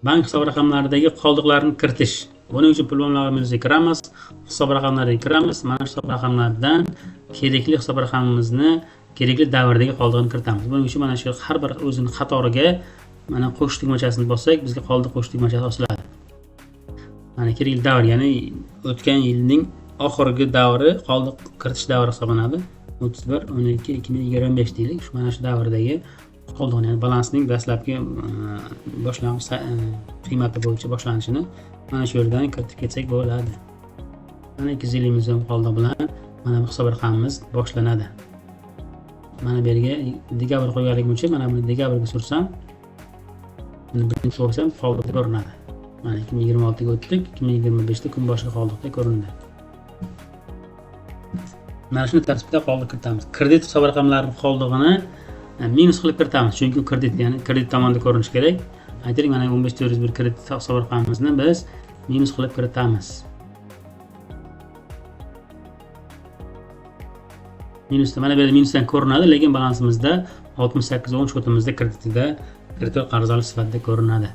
bank hisob raqamlaridagi qoldiqlarni kiritish. Buning uchun pul mablag'imizga kiramiz, hisob raqamlariga kiramiz. Mana shu hisob raqamlardan kerakli hisob raqamimizni kerakli davrdagi qoldig'ini kiritamiz. Buning uchun mana shu har bir o'zini qatoriga mana qo'sh tugmachasini bossak, bizga qoldiq qo'sh tugmachasi osiladi. Mana kerakli davr, ya'ni o'tgan yilning oxirgi davri qoldiq kiritish davri hisoblanadi. 31/12/2025 deylik. Mana shu davrdagi qoldiqni, ya'ni balansning dastlabki boshlang'ich qiymati bo'yicha boshlanishini mana shu yerdan kiritib ketsak bo'ladi. Mana 250 million qoldiq bilan mana bu hisob raqamimiz boshlanadi. Mana bu yerga dekabr qo'yganligim uchun mana buni dekabrga sursam, buni birinchi ko'rsam qoldiq ko'rinadi. Mana 2026 ga o'tdik, 2025 da kun boshiga qoldiqda ko'rindi. Mana shuni tartibda qoldiq kiritamiz. Kredit hisob raqamlarining qoldig'ini minus qilib kiritamiz, chunki kredit, ya'ni kredit tomonda ko'rinishi kerak. Aytaylik, mana 15401 kredit hisob raqamimizni biz minus qilib kiritamiz. Minusda mana bu yerda minusdan ko'rinadi, lekin balansimizda 6810 shotimizda kreditida kredit qarzoli sifatida ko'rinadi.